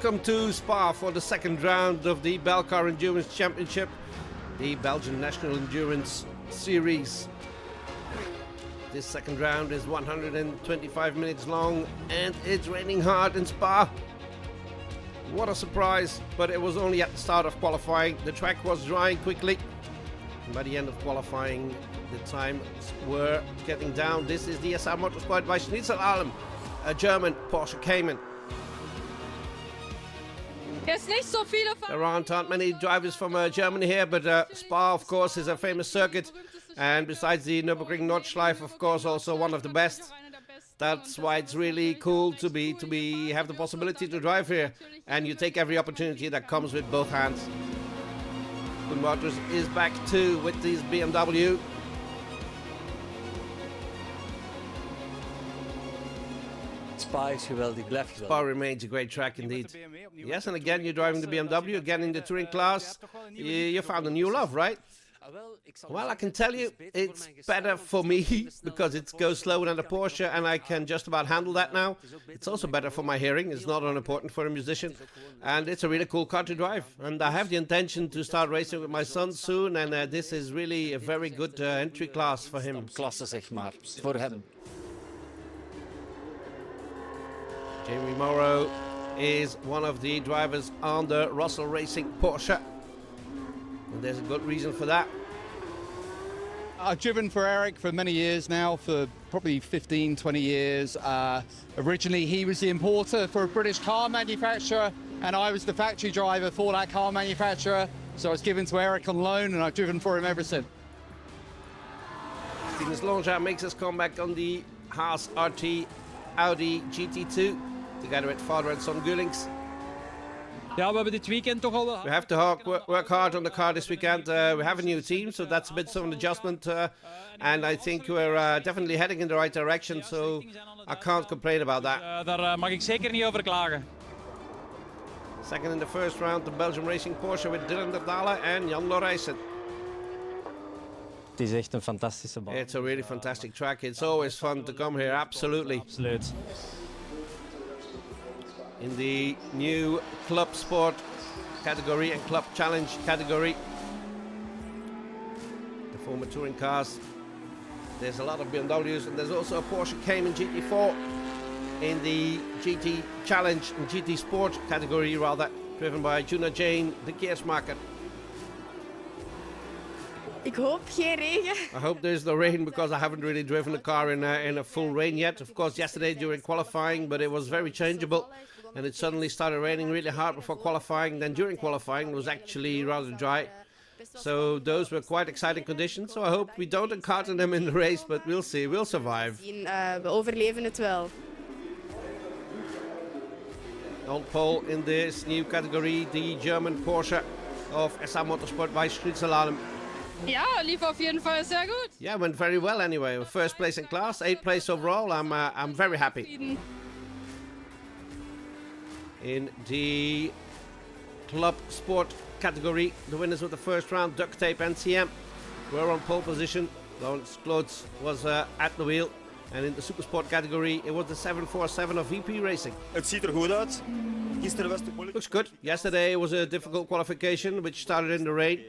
Welcome to Spa for the second round of the Belcar Endurance Championship, the Belgian National Endurance Series. This second round is 125 minutes long and it's raining hard in Spa. What a surprise, but it was only at the start of qualifying. The track was drying quickly. And by the end of qualifying, the times were getting down. This is the SA Motorsport by Schnitzel-Alm, a German Porsche Cayman. There aren't many drivers from Germany here, but Spa, of course, is a famous circuit. And besides the Nürburgring Nordschleife, of course, also one of the best. That's why it's really cool to have the possibility to drive here. And you take every opportunity that comes with both hands. Good Motors is back too with this BMW. Spa remains a great track indeed. Yes, and again you're driving the BMW, again in the touring class. You found a new love, right? Well, I can tell you it's better for me because it goes slower than the Porsche and I can just about handle that now. It's also better for my hearing. It's not unimportant for a musician. And it's a really cool car to drive. And I have the intention to start racing with my son soon, and this is really a very good entry class for him. Jamie Morrow is one of the drivers on the Russell Racing Porsche. And there's a good reason for that. I've driven for Eric for many years now, for probably 15, 20 years. Originally, he was the importer for a British car manufacturer, and I was the factory driver for that car manufacturer. So I was given to Eric on loan, and I've driven for him ever since. Stevens Lonja makes his comeback on the Haas RT Audi GT2, together with father and son Gullings. We have to work hard on the car this weekend. We have a new team, so that's a bit of an adjustment. And I think we're definitely heading in the right direction, so I can't complain about that. Daar mag ik zeker niet over klagen. Second in the first round, the Belgian Racing Porsche with Dylan de Dale and Jan Lorijsen. Het is echt een fantastische baan. It's a really fantastic track. It's always fun to come here, absolutely. Absoluut. In the new Club Sport category and Club Challenge category, the former touring cars, there's a lot of BMWs, and there's also a Porsche Cayman GT4 in the GT Challenge and GT Sport category, rather, driven by Juna Jane, the Keersmaker. Ik hoop geen regen. I hope there's no rain because I haven't really driven a car in a full rain yet. Of course, yesterday during qualifying, but it was very changeable. And it suddenly started raining really hard before qualifying. Then during qualifying, it was actually rather dry. So those were quite exciting conditions. So I hope we don't encounter them in the race, but we'll see. We'll survive. We overleven het wel. On pole in this new category, the German Porsche of SA Motorsport by Schnitzel-Alm. Ja, lief op jeden Fall sehr gut. Yeah, went very well anyway. First place in class, 8th place overall. I'm very happy. In the Club Sport category, the winners of the first round, Duct Tape NCM, were on pole position. Lawrence Klotz was at the wheel. And in the Supersport category, it was the 747 of VP Racing. Het ziet er goed uit. Gisteren was het moeilijk. Looks good. Yesterday was a difficult qualification, which started in the rain.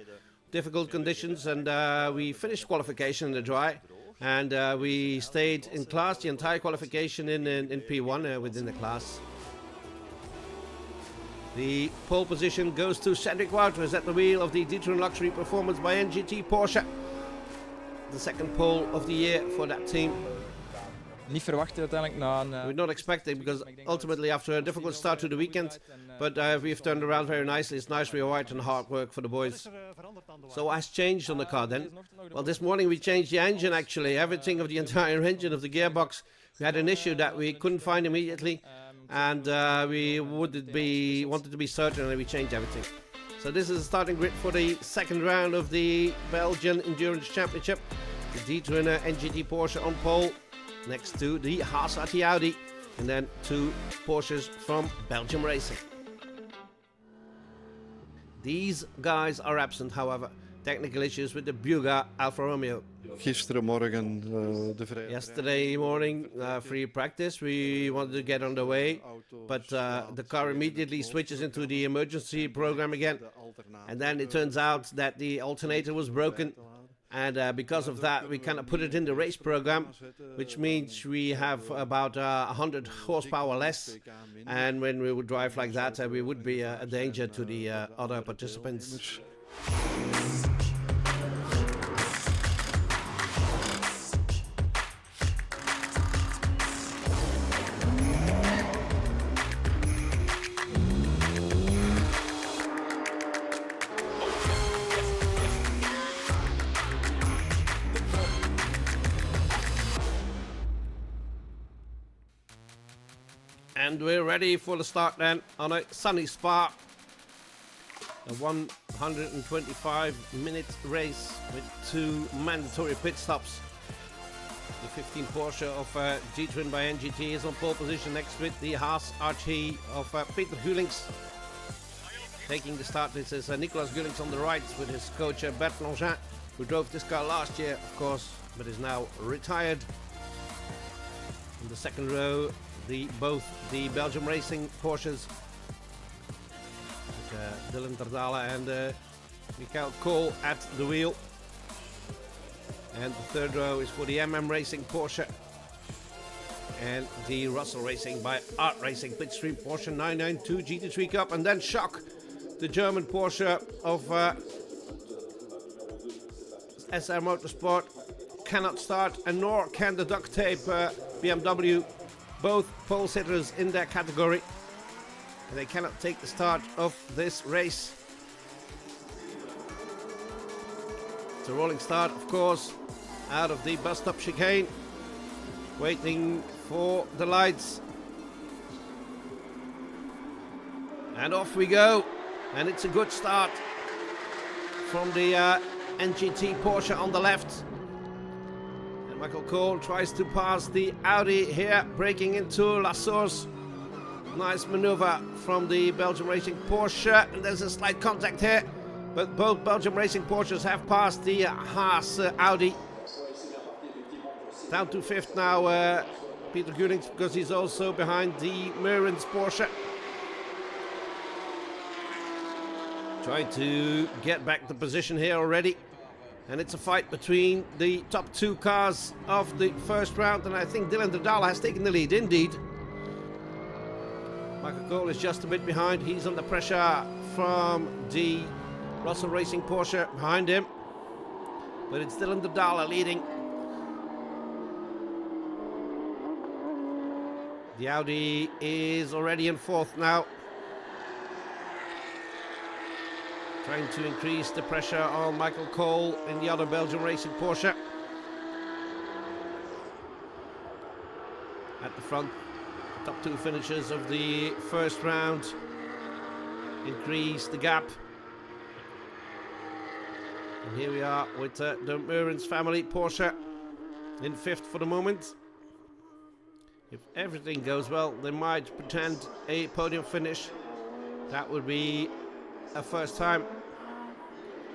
Difficult conditions, and we finished qualification in the dry, and we stayed in class the entire qualification in P1 within the class. The pole position goes to Cedric Wouters at the wheel of the D-Tron Luxury Performance by NGT Porsche. The second pole of the year for that team. Niet verwacht uiteindelijk na een... We're not expecting, because ultimately after a difficult start to the weekend, but we've turned around very nicely. It's nice reward and hard work for the boys. So what has changed on the car then? Well, this morning we changed the engine actually, everything of the entire engine of the gearbox. We had an issue that we couldn't find immediately, and we wanted to be certain, and we changed everything. So this is the starting grid for the second round of the Belgian Endurance Championship. The D-Twinner NGT Porsche on pole, next to the Haas RT Audi, and then 2 Porsches from Belgium Racing. These guys are absent, however. Technical issues with the Buga Alfa Romeo. Yesterday morning, free practice, we wanted to get on the way, but the car immediately switches into the emergency program again. And then it turns out that the alternator was broken. And because of that, we kind of put it in the race program, which means we have about 100 horsepower less. And when we would drive like that, we would be a danger to the other participants. And we're ready for the start then on a sunny Spa. A 125-minute race with 2 mandatory pit stops. The 15 Porsche of G-Twin by NGT is on pole position next to it. The Haas RT of Peter Gulings. Taking the start, this is Nicolas Gulings on the right with his coach Bert Langin, who drove this car last year, of course, but is now retired. In the second row, both the Belgium Racing Porsches, with, Dylan Terdala and Michael Kool at the wheel. And the third row is for the Racing Porsche and the Russell Racing by Art Racing Pitstream Porsche 992 GT3 Cup. And then Schock, the German Porsche of SR Motorsport, cannot start, and nor can the duct tape BMW. Both pole sitters in their category. And they cannot take the start of this race. It's a rolling start, of course, out of the bus stop chicane. Waiting for the lights. And off we go. And it's a good start from the NGT Porsche on the left. Michael Kool tries to pass the Audi here, breaking into La Source. Nice maneuver from the Belgium Racing Porsche. And there's a slight contact here, but both Belgium Racing Porsches have passed the Haas Audi. Down to 5th now, Peter Gulings, because he's also behind the Meurens Porsche. Trying to get back the position here already. And it's a fight between the top 2 cars of the first round, and I think Dylan Terdala has taken the lead, indeed. Michael Kool is just a bit behind. He's under pressure from the Russell Racing Porsche behind him. But it's Dylan Terdala leading. The Audi is already in 4th now. Trying to increase the pressure on Michael Kool in the other Belgium Racing Porsche. At the front, the top 2 finishers of the first round increase the gap. And here we are with the Meurens family Porsche in 5th for the moment. If everything goes well, they might pretend a podium finish. That would be a first time.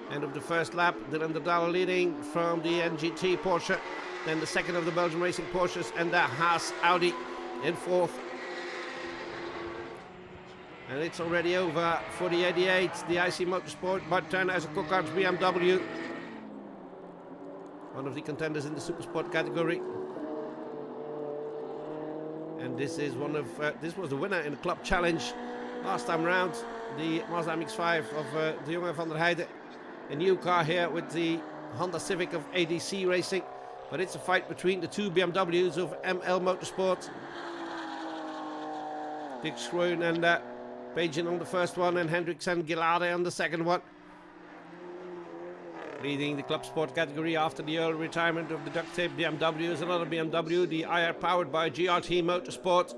End of the first lap, Dylan Terdala leading from the NGT Porsche, then the second of the Belgium Racing Porsches, and the Haas Audi in 4th. And it's already over for the 88, the IC Motorsport, but as a Cockhart's BMW, one of the contenders in the Supersport category. And this is this was the winner in the Club Challenge last time round, the Mazda MX-5 of de Jonge van der Heijden. A new car here with the Honda Civic of ADC Racing, but it's a fight between the 2 BMWs of ML Motorsport. Dick Schroen and Pagin on the first one, and Hendriksen Gilade on the second one. Leading the Club Sport category after the early retirement of the duct tape BMW is another BMW, the IR powered by GRT Motorsport.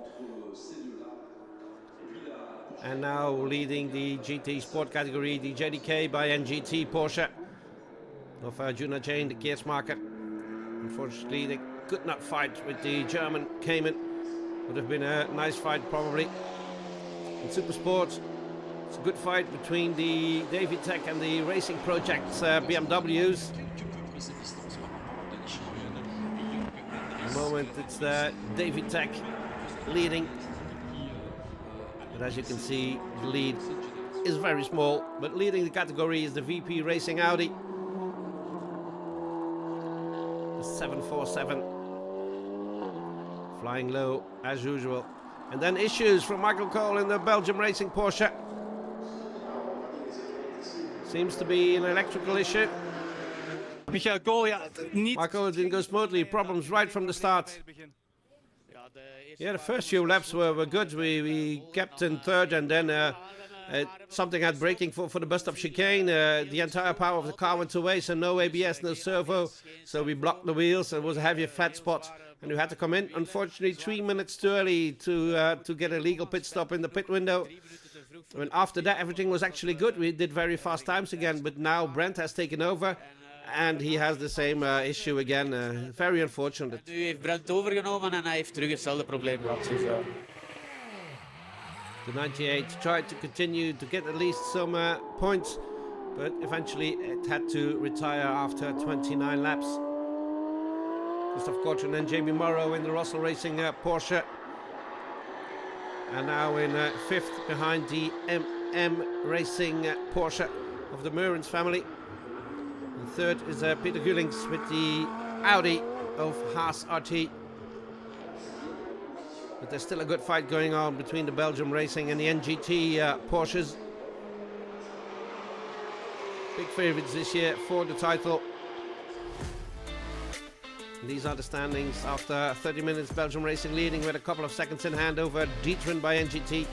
And now leading the GT Sport category, the JDK by NGT Porsche of Juna Jane, the Geersmaker. Unfortunately, they could not fight with the German Cayman. Would have been a nice fight probably. In Super Sport, it's a good fight between the David Tech and the Racing Projects BMWs. At the moment it's David Tech leading. But as you can see, the lead is very small. But leading the category is the VP Racing Audi. The 747. Flying low as usual. And then issues from Michael Cole in the Belgium Racing Porsche. Seems to be an electrical issue. Michael Cole, ja, niet. Michael, it didn't go smoothly. Problems right from the start. Yeah, the first few laps were good. We kept in third, and then something had braking for the bus stop chicane. The entire power of the car went away, so no ABS, no servo. So we blocked the wheels. It was a heavy flat spot, and we had to come in. Unfortunately, 3 minutes too early to get a legal pit stop in the pit window. And after that, everything was actually good. We did very fast times again, but now Brent has taken over. And he has the same issue again. Very unfortunate. Nu heeft Brent overgenomen en hij heeft terug hetzelfde probleem gehad. Dus, The 98 tried to continue to get at least some points, but eventually it had to retire after 29 laps. Spa-Francorchamps and Jamie Morrow in the Russell Racing Porsche. And now in fifth behind the MM Racing Porsche of the Meurens family. And third is Peter Gullings with the Audi of Haas RT. But there's still a good fight going on between the Belgium Racing and the NGT Porsches. Big favourites this year for the title. And these are the standings after 30 minutes. Belgium Racing leading with a couple of seconds in hand over Dietren by NGT.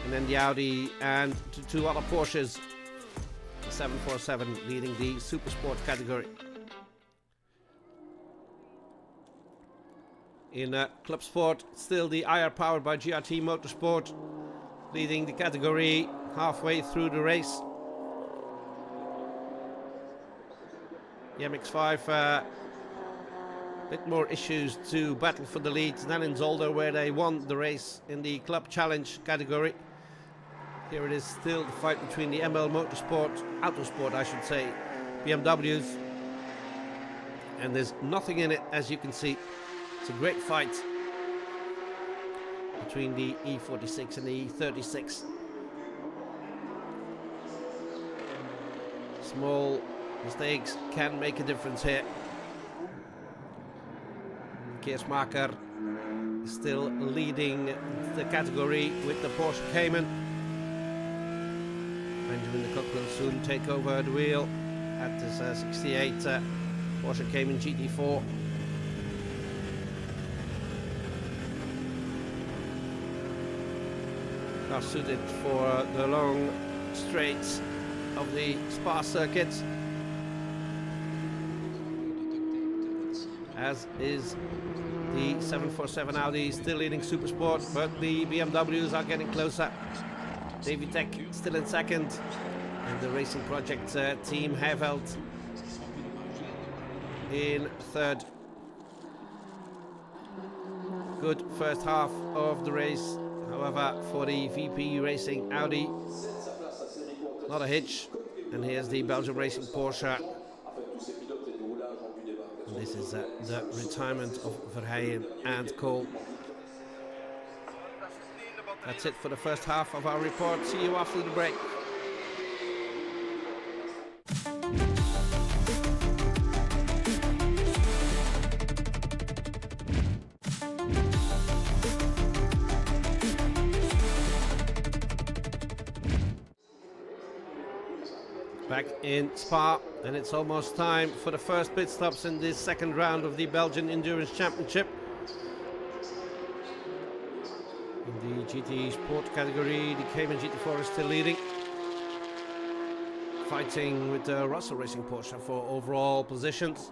And then the Audi and two other Porsches. The 747 leading the Super Sport category. In Club Sport, still the IR powered by GRT Motorsport leading the category halfway through the race. The MX-5 bit more issues to battle for the lead than in Zolder, where they won the race in the Club Challenge category. Here it is still the fight between the ML Motorsport, Autosport I should say, BMWs. And there's nothing in it, as you can see. It's a great fight between the E46 and the E36. Small mistakes can make a difference here. Geersmaker is still leading the category with the Porsche Cayman. Benjamin de Kock will soon take over the wheel at this 68 Porsche Cayman GT4. Car suited for the long straights of the Spa circuit, as is the 747 Audi, still leading Super Sport, but the BMWs are getting closer. David Tech still in second, and the Racing Project team Herveld in third. Good first half of the race, however, for the VP Racing Audi. Not a hitch, and here's the Belgium Racing Porsche. And this is the retirement of Verheyen and Cole. That's it for the first half of our report. See you after the break. Back in Spa, and it's almost time for the first pit stops in this second round of the Belgian Endurance Championship. In the GT Sport category, the Cayman GT4 is still leading, fighting with the Russell Racing Porsche for overall positions.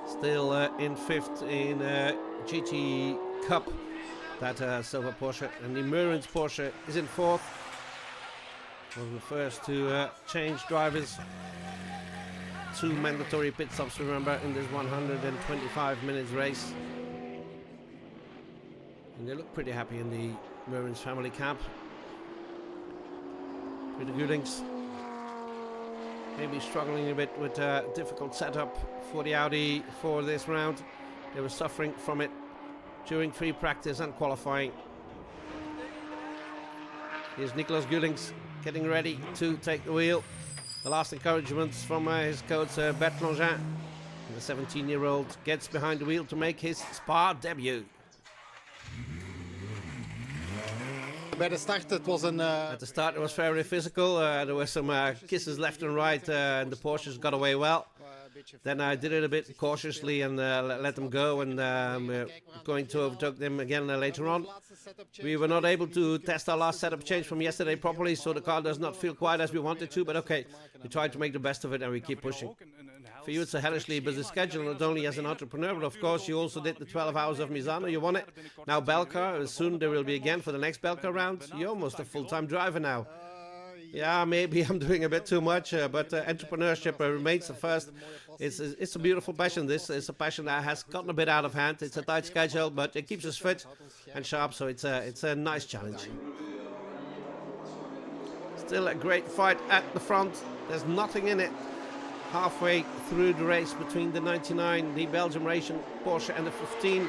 Still in fifth in GT Cup that silver Porsche, and the Murens Porsche is in fourth. One of the first to change drivers. 2 mandatory pit stops, remember, in this 125 minutes race. And they look pretty happy in the Murens family camp. Peter Gulings maybe struggling a bit with a difficult setup for the Audi for this round. They were suffering from it during free practice and qualifying. Here's Nicolas Gulings getting ready to take the wheel. The last encouragements from his coach Bertrand Jean. The 17-year-old gets behind the wheel to make his Spa debut. At the start it was very physical. There were some kisses left and right, and the Porsches got away well. Then I did it a bit cautiously and let them go, and going to overtake them again later on. We were not able to test our last setup change from yesterday properly, so the car does not feel quite as we wanted to, but okay, we tried to make the best of it and we keep pushing. For you, it's a hellishly busy schedule, not only as an entrepreneur, but of course you also did the 12 hours of Misano, you won it. Now Belcar, soon there will be again for the next Belcar round. You're almost a full-time driver now. Yeah, maybe I'm doing a bit too much, but entrepreneurship remains the first. It's a beautiful passion. This is a passion that has gotten a bit out of hand. It's a tight schedule, but it keeps us fit and sharp, so it's a nice challenge. Still a great fight at the front. There's nothing in it. Halfway through the race between the 99, the Belgium racing Porsche, and the 15,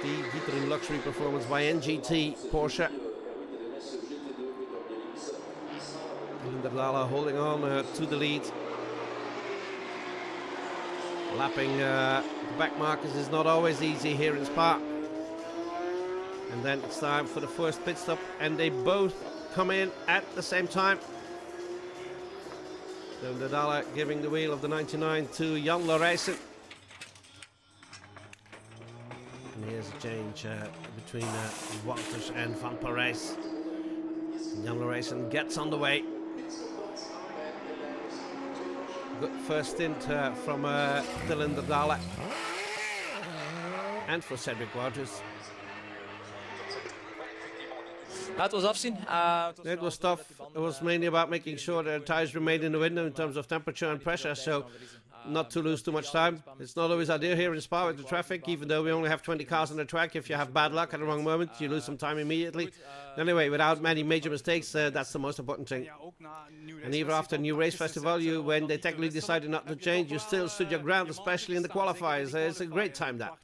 the Gitteren luxury performance by NGT Porsche. Dalla holding on to the lead. Lapping the back markers is not always easy here in Spa. And then it's time for the first pit stop, and they both come in at the same time. So Dalla giving the wheel of the 99 to Jan Laurijsen. And here's a change between Wouters and Van Parijs. Jan Laurijsen gets on the way. Good first stint from Dylan Dalla and for Cedric Wouters. That was afzien. It was tough. It was mainly about making sure the tires remained in the window in terms of temperature and pressure, so not to lose too much time. It's not always ideal here in Spa with the traffic, even though we only have 20 cars on the track. If you have bad luck at the wrong moment, you lose some time immediately. Anyway, without many major mistakes, that's the most important thing. And even after a new race festival, when they technically decided not to change, you still stood your ground, especially in the qualifiers. It's a great time, that.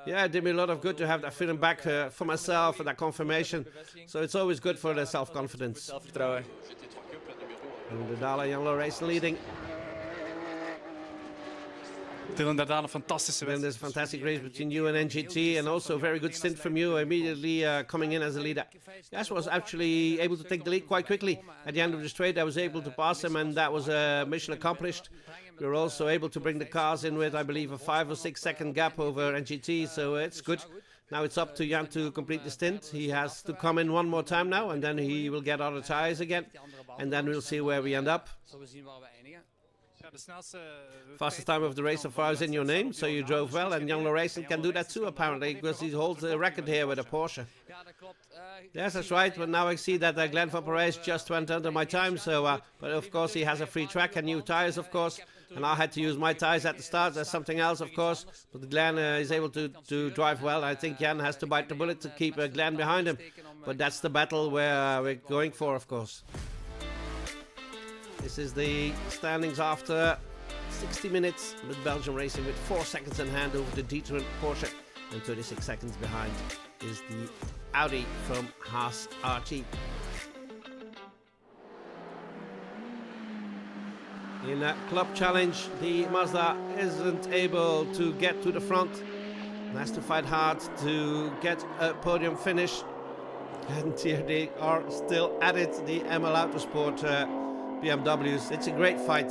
Yeah, it did me a lot of good to have that feeling back for myself and that confirmation. So it's always good for the self-confidence. And the Dalla Jan Laurijsen leading. Dylan Dardane, fantastische Then there's a fantastic race between you and NGT, and also a very good stint from you, immediately coming in as a leader. Yes, was actually able to take the lead quite quickly. At the end of the straight, I was able to pass him, and that was a mission accomplished. We were also able to bring the cars in with, I believe, a 5 or 6 second gap over NGT, so it's good. Now it's up to Jan to complete the stint. He has to come in one more time now, and then he will get other tires again, and then we'll see where we end up. Fastest time of the race so far is in your name, so you drove well, and Jan Laurijsen can do that too apparently, because he holds the record here with a Porsche. Yes, that's right, but now I see that Glenn van Parijs just went under my time, so but of course he has a free track and new tires, of course, and I had to use my tires at the start. That's something else, of course, but Glenn is able to drive well. I think Jan has to bite the bullet to keep Glenn behind him, but that's the battle where we're going for, of course. This is the standings after 60 minutes with Belgium racing with 4 seconds in hand over the D'Ieteren Porsche, and 36 seconds behind is the Audi from Haas RT. In a club challenge, the Mazda isn't able to get to the front and has to fight hard to get a podium finish. And here they are still at it, the ML Autosport BMWs. It's a great fight.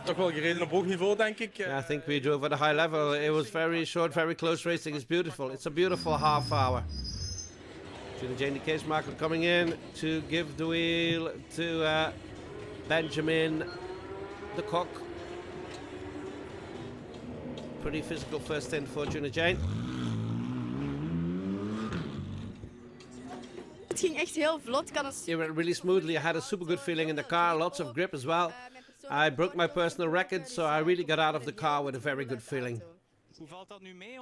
Toch wel gereden op hoog niveau, denk ik. Yeah, I think we drove at a high level. It was very short, very close racing. It's beautiful. It's a beautiful half hour. Jane Case Marker coming in to give the wheel to Benjamin de Kock. Pretty physical first stint for Juna Jane. Het ging echt heel vlot. It went really smoothly. I had a super good feeling in the car, lots of grip as well. I broke my personal record, so I really got out of the car with a very good feeling.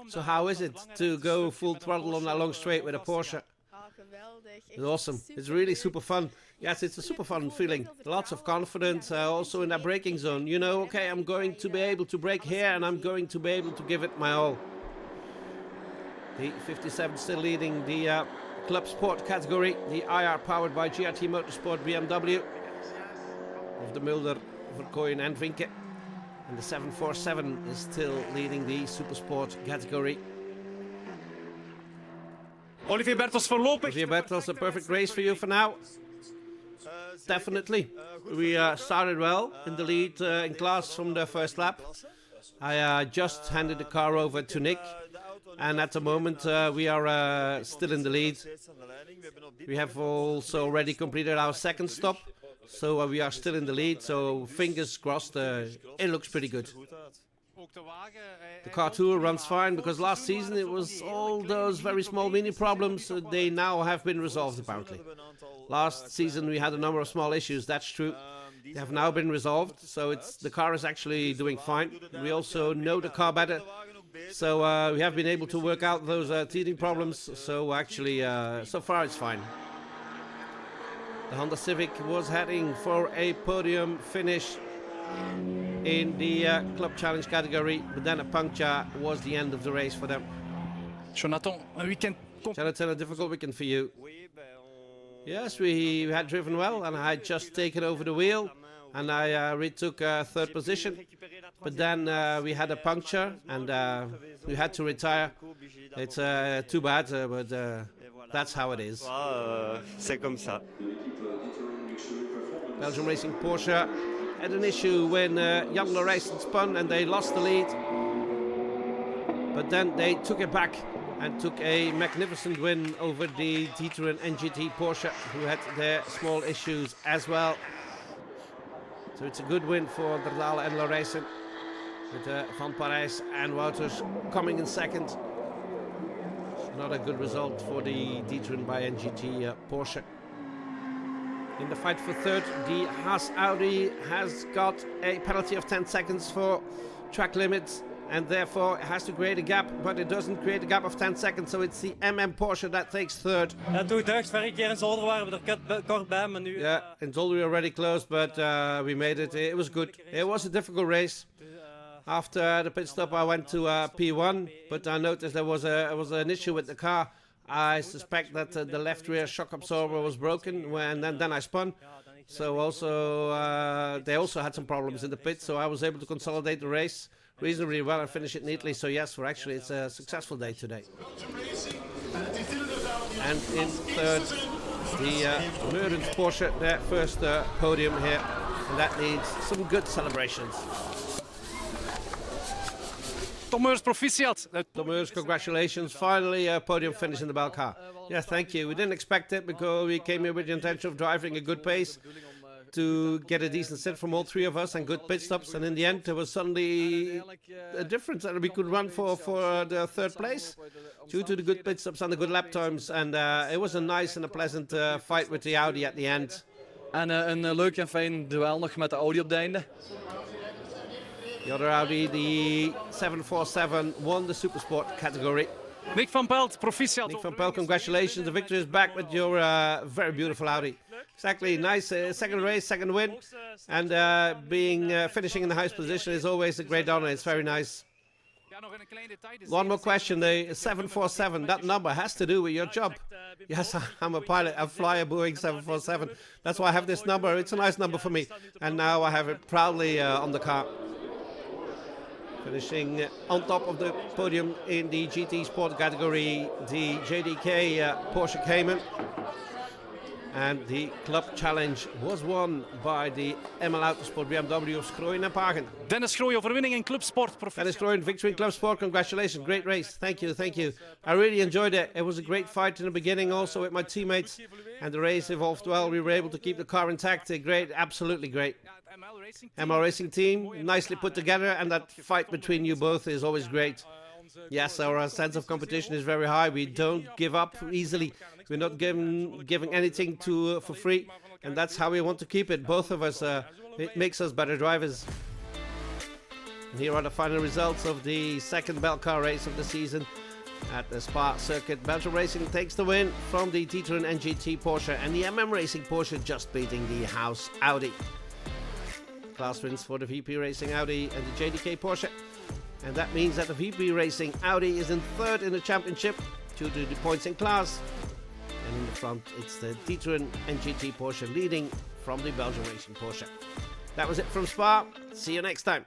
So how is it to go full throttle on that long straight with a Porsche? It's awesome. It's really super fun. Yes, it's a super fun feeling. Lots of confidence, also in that braking zone. You know, okay, I'm going to be able to brake here and I'm going to be able to give it my all. The 57 still leading the Club Sport category. The IR powered by GRT Motorsport BMW of the Mulder, Verkooyen and Vinke. And the 747 is still leading the Supersport category. Olivier Bertels voorlopig. Olivier Bertels, a perfect race for you for now. Definitely. We started well in the lead in class from the first lap. I just handed the car over to Nick. And at the moment we are still in the lead. We have also already completed our second stop. So we are still in the lead. So fingers crossed, it looks pretty good. The car tour runs fine because last season it was all those very small mini problems. They now have been resolved apparently. Last season we had a number of small issues, that's true. They have now been resolved, so the car is actually doing fine. We also know the car better, so we have been able to work out those teething problems. So actually, so far it's fine. The Honda Civic was heading for a podium finish in the Club Challenge category, but then a puncture was the end of the race for them. Jonathan, een weekend. Jonathan, a difficult weekend for you. Yes, we had driven well, and I had just taken over the wheel, and I retook third position. But then we had a puncture, and we had to retire. It's too bad, but that's how it is. C'est comme ça. Belgium Racing Porsche had an issue when Jan Larijsen spun and they lost the lead. But then they took it back and took a magnificent win over the Citroën NGT Porsche, who had their small issues as well. So it's a good win for Derdale and Larijsen, with Van Parijs and Wouters coming in second. Not a good result for the Citroën by NGT Porsche. In the fight for third, the Haas Audi has got a penalty of 10 seconds for track limits, and therefore it has to create a gap, but it doesn't create a gap of 10 seconds, so it's the Porsche that takes third. Ja, toen Duits, vorige keer in Zolder waren we er kort bij, maar nu... Yeah, in Zolder we already closed, but we made it. It was good. It was a difficult race. After the pit stop I went to P1, but I noticed there was an issue with the car. I suspect that the left rear shock absorber was broken, and then I spun. So also they also had some problems in the pit, so I was able to consolidate the race reasonably well and finish it neatly. So yes, it's a successful day today. And in third, the Meurens Porsche, their first podium here, and that needs some good celebrations. Tom Meurs, proficiat. Tom Meurs, congratulations. Finally a podium finish in the Belcar. Yes, thank you. We didn't expect it because we came here with the intention of driving a good pace to get a decent set from all three of us and good pit stops. And in the end, there was suddenly a difference that we could run for the third place due to the good pit stops and the good lap times. And it was a nice and a pleasant fight with the Audi at the end. En een leuk en fijn duel nog met de Audi op het einde. The other Audi, the 747, won the Supersport category. Nick van Pelt, proficiat. Nick van Pelt, congratulations. The victory is back with your very beautiful Audi. Exactly, nice second race, second win. And finishing in the highest position is always a great honor. It's very nice. One more question. The 747, that number has to do with your job. Yes, I'm a pilot. I fly a Boeing 747. That's why I have this number. It's a nice number for me. And now I have it proudly on the car. Finishing on top of the podium in the GT Sport category, the JDK Porsche Cayman. And the club challenge was won by the ML Autosport BMW of Schrooien en Pagen. Dennis Schrooien, overwinning in clubsport. Dennis Schrooien, victory in club sport. Congratulations, great race. Thank you, thank you. I really enjoyed it. It was a great fight in the beginning, also with my teammates, and the race evolved well. We were able to keep the car intact. Great, absolutely great. ML Racing team, nicely put together, and that fight between you both is always great. Yes, our sense of competition is very high. We don't give up easily. We're not giving anything for free, and that's how we want to keep it. Both of us, it makes us better drivers. And here are the final results of the second Belcar race of the season at the Spa circuit. Belgium Racing takes the win from the Citroën NGT Porsche, and the MM Racing Porsche just beating the house Audi. Class wins for the VP Racing Audi and the JDK Porsche. And that means that the VP Racing Audi is in third in the championship due to the points in class. And in the front, it's the Citroën NGT Porsche leading from the Belgian Racing Porsche. That was it from Spa. See you next time.